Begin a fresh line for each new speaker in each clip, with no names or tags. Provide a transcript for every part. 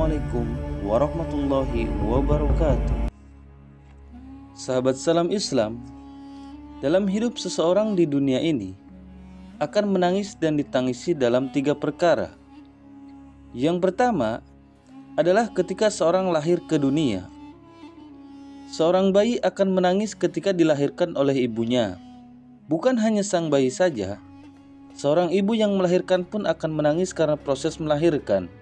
Assalamualaikum warahmatullahi wabarakatuh. Sahabat salam Islam, dalam hidup seseorang di dunia ini akan menangis dan ditangisi dalam 3 perkara. Yang pertama adalah ketika seorang lahir ke dunia. Seorang bayi akan menangis ketika dilahirkan oleh ibunya. Bukan hanya sang bayi saja, seorang ibu yang melahirkan pun akan menangis karena proses melahirkan.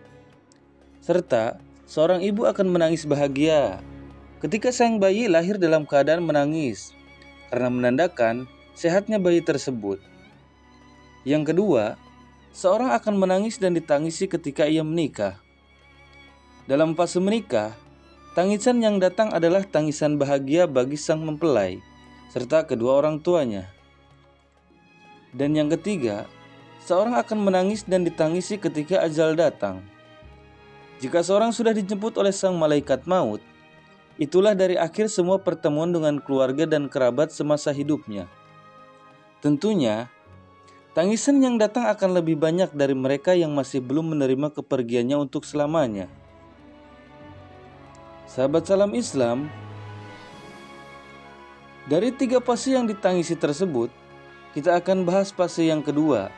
Serta seorang ibu akan menangis bahagia ketika sang bayi lahir dalam keadaan menangis karena menandakan sehatnya bayi tersebut. Yang kedua, seorang akan menangis dan ditangisi ketika ia menikah. Dalam fase menikah, tangisan yang datang adalah tangisan bahagia bagi sang mempelai serta kedua orang tuanya. Dan yang ketiga, seorang akan menangis dan ditangisi ketika ajal datang. Jika seorang sudah dijemput oleh sang malaikat maut, itulah dari akhir semua pertemuan dengan keluarga dan kerabat semasa hidupnya. Tentunya, tangisan yang datang akan lebih banyak dari mereka yang masih belum menerima kepergiannya untuk selamanya. Sahabat salam Islam, dari 3 fase yang ditangisi tersebut, kita akan bahas fase yang kedua,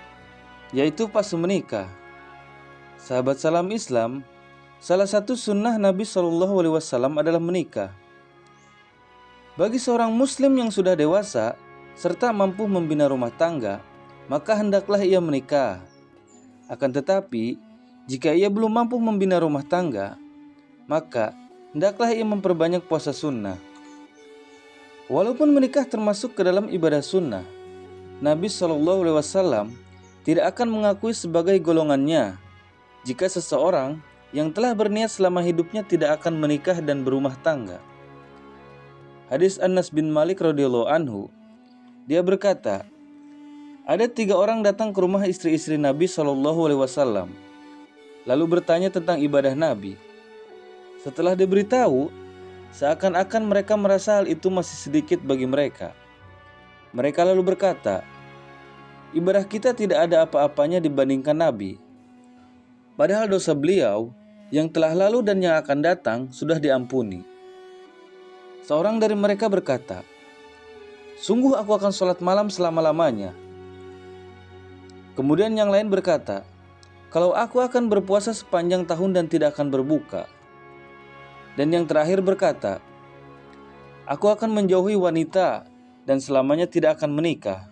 yaitu fase menikah. Sahabat salam Islam, salah satu sunnah Nabi SAW adalah menikah. Bagi seorang muslim yang sudah dewasa serta mampu membina rumah tangga, maka hendaklah ia menikah. Akan tetapi, jika ia belum mampu membina rumah tangga, maka hendaklah ia memperbanyak puasa sunnah. Walaupun menikah termasuk ke dalam ibadah sunnah, Nabi SAW tidak akan mengakui sebagai golongannya jika seseorang yang telah berniat selama hidupnya tidak akan menikah dan berumah tangga. Hadis Anas bin Malik radhiyallahu anhu, dia berkata, ada 3 orang datang ke rumah istri-istri Nabi SAW, lalu bertanya tentang ibadah Nabi. Setelah diberitahu, seakan-akan mereka merasa hal itu masih sedikit bagi mereka. Mereka lalu berkata, ibadah kita tidak ada apa-apanya dibandingkan Nabi. Padahal dosa beliau yang telah lalu dan yang akan datang sudah diampuni. Seorang dari mereka berkata, sungguh aku akan sholat malam selama-lamanya. Kemudian yang lain berkata, kalau aku akan berpuasa sepanjang tahun dan tidak akan berbuka. Dan yang terakhir berkata, aku akan menjauhi wanita dan selamanya tidak akan menikah.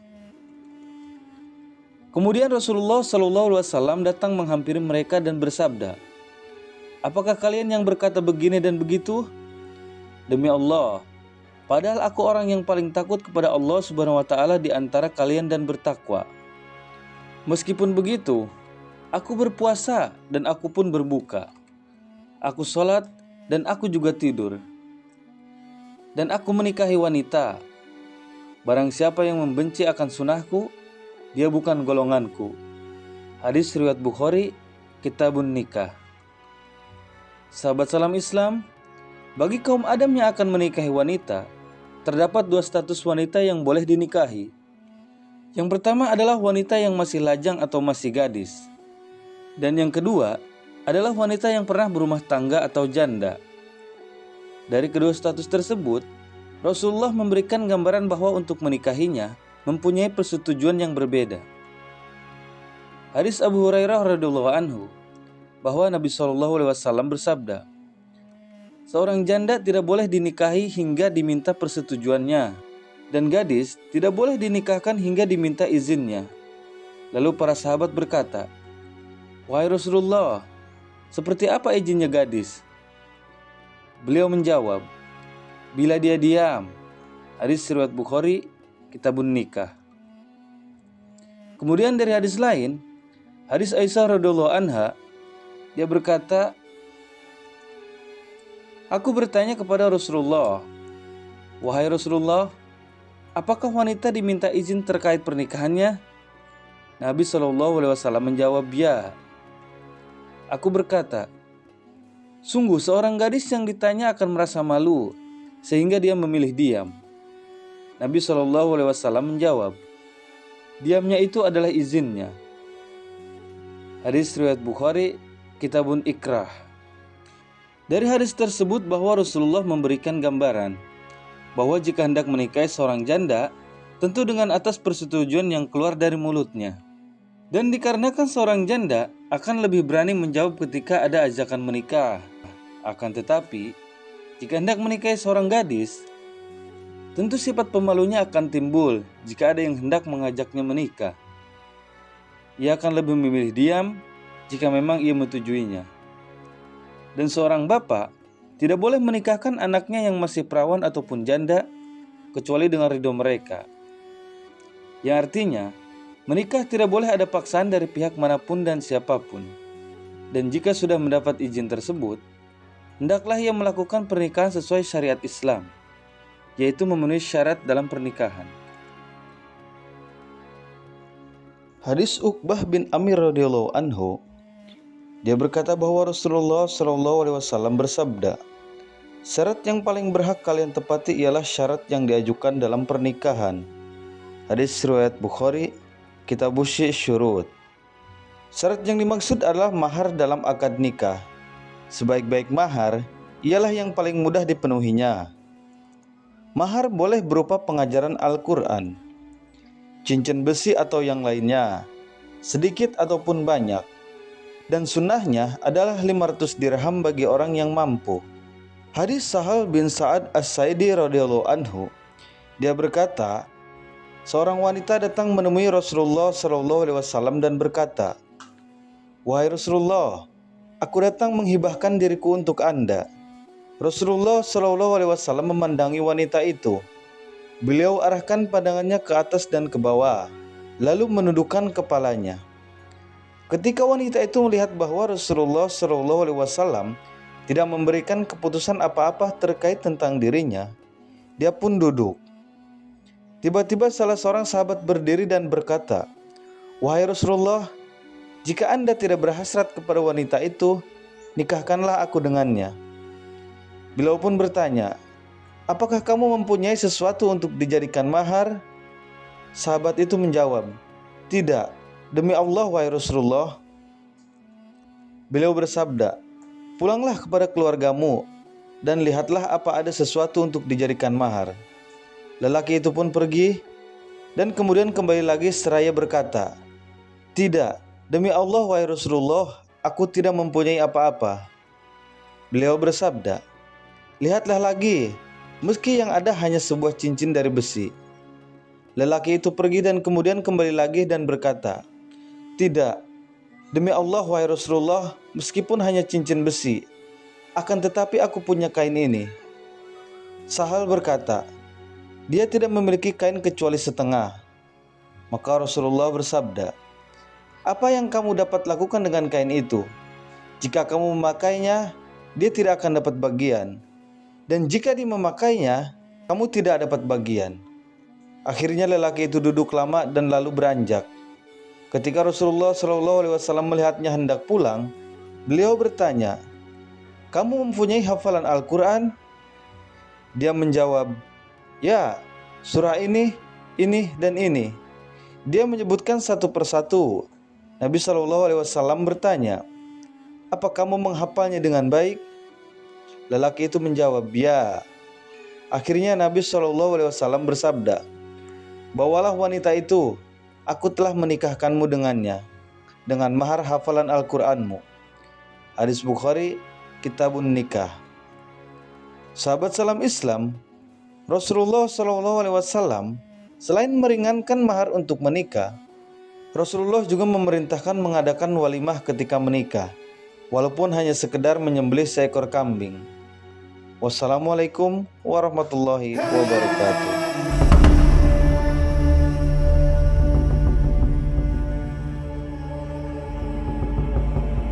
Kemudian Rasulullah SAW datang menghampiri mereka dan bersabda, apakah kalian yang berkata begini dan begitu? Demi Allah, padahal aku orang yang paling takut kepada Allah Subhanahu wa taala di antara kalian dan bertakwa. Meskipun begitu, aku berpuasa dan aku pun berbuka. Aku sholat dan aku juga tidur. Dan aku menikahi wanita. Barang siapa yang membenci akan sunnahku, dia bukan golonganku. Hadis riwayat Bukhari, Kitabun Nikah. Sahabat salam Islam, bagi kaum Adam yang akan menikahi wanita, terdapat 2 status wanita yang boleh dinikahi. Yang pertama adalah wanita yang masih lajang atau masih gadis. Dan yang kedua adalah wanita yang pernah berumah tangga atau janda. Dari kedua status tersebut, Rasulullah memberikan gambaran bahwa untuk menikahinya mempunyai persetujuan yang berbeda. Hadis Abu Hurairah radhiyallahu anhu, bahwa Nabi SAW bersabda, seorang janda tidak boleh dinikahi hingga diminta persetujuannya, dan gadis tidak boleh dinikahkan hingga diminta izinnya. Lalu para sahabat berkata, wahai Rasulullah, seperti apa izinnya gadis? Beliau menjawab, bila dia diam. Hadis riwayat Bukhari, Kitabun Nikah. Kemudian dari hadis lain, hadis Aisyah radhiyallahu anha, dia berkata, aku bertanya kepada Rasulullah, wahai Rasulullah, apakah wanita diminta izin terkait pernikahannya? Nabi SAW menjawab, ya. Aku berkata, sungguh seorang gadis yang ditanya akan merasa malu sehingga dia memilih diam. Nabi SAW menjawab, diamnya itu adalah izinnya. Hadis riwayat Bukhari, Kitabun Ikrah. Dari hadis tersebut bahwa Rasulullah memberikan gambaran bahwa jika hendak menikahi seorang janda, tentu dengan atas persetujuan yang keluar dari mulutnya. Dan dikarenakan seorang janda akan lebih berani menjawab ketika ada ajakan menikah. Akan tetapi, jika hendak menikahi seorang gadis, tentu sifat pemalunya akan timbul jika ada yang hendak mengajaknya menikah. Ia akan lebih memilih diam jika memang ia menyetujui. Dan seorang bapak tidak boleh menikahkan anaknya yang masih perawan ataupun janda kecuali dengan ridho mereka. Yang artinya, menikah tidak boleh ada paksaan dari pihak manapun dan siapapun. Dan jika sudah mendapat izin tersebut, hendaklah ia melakukan pernikahan sesuai syariat Islam, yaitu memenuhi syarat dalam pernikahan. Hadis Uqbah bin Amir radhiyallahu anhu, dia berkata bahwa Rasulullah SAW bersabda, syarat yang paling berhak kalian tepati ialah syarat yang diajukan dalam pernikahan. Hadis riwayat Bukhari, Kitab Syurut. Syarat yang dimaksud adalah mahar dalam akad nikah. Sebaik-baik mahar ialah yang paling mudah dipenuhinya. Mahar boleh berupa pengajaran Al-Quran, cincin besi atau yang lainnya, sedikit ataupun banyak. Dan sunnahnya adalah 500 dirham bagi orang yang mampu. Hadis Sahal bin Sa'ad As-Sa'idi radhiyallahu anhu, dia berkata, seorang wanita datang menemui Rasulullah SAW dan berkata, wahai Rasulullah, aku datang menghibahkan diriku untuk Anda. Rasulullah SAW memandangi wanita itu. Beliau arahkan pandangannya ke atas dan ke bawah, lalu menundukkan kepalanya. Ketika wanita itu melihat bahwa Rasulullah SAW tidak memberikan keputusan apa-apa terkait tentang dirinya, dia pun duduk. Tiba-tiba salah seorang sahabat berdiri dan berkata, wahai Rasulullah, jika Anda tidak berhasrat kepada wanita itu, nikahkanlah aku dengannya. Beliau pun bertanya, apakah kamu mempunyai sesuatu untuk dijadikan mahar? Sahabat itu menjawab, tidak, demi Allah wahai Rasulullah. Beliau bersabda, pulanglah kepada keluargamu dan lihatlah apa ada sesuatu untuk dijadikan mahar. Lelaki itu pun pergi dan kemudian kembali lagi seraya berkata, tidak, demi Allah wahai Rasulullah, aku tidak mempunyai apa-apa. Beliau bersabda, lihatlah lagi, meski yang ada hanya sebuah cincin dari besi. Lelaki itu pergi dan kemudian kembali lagi dan berkata, tidak, demi Allah wahai Rasulullah, meskipun hanya cincin besi, akan tetapi aku punya kain ini. Sahal berkata, dia tidak memiliki kain kecuali setengah. Maka Rasulullah bersabda, apa yang kamu dapat lakukan dengan kain itu? Jika kamu memakainya, dia tidak akan dapat bagian. Dan jika dia memakainya, kamu tidak dapat bagian. Akhirnya lelaki itu duduk lama dan lalu beranjak. Ketika Rasulullah SAW melihatnya hendak pulang, beliau bertanya, kamu mempunyai hafalan Al-Quran? Dia menjawab, ya, surah ini, dan ini. Dia menyebutkan satu persatu. Nabi SAW bertanya, apa kamu menghafalnya dengan baik? Lelaki itu menjawab, ya. Akhirnya Nabi SAW bersabda, bawalah wanita itu, aku telah menikahkanmu dengannya, dengan mahar hafalan Al-Quranmu. Hadis Bukhari, Kitabun Nikah. Sahabat salam Islam, Rasulullah SAW selain meringankan mahar untuk menikah, Rasulullah juga memerintahkan mengadakan walimah ketika menikah, walaupun hanya sekedar menyembelih seekor kambing. Wassalamualaikum warahmatullahi wabarakatuh.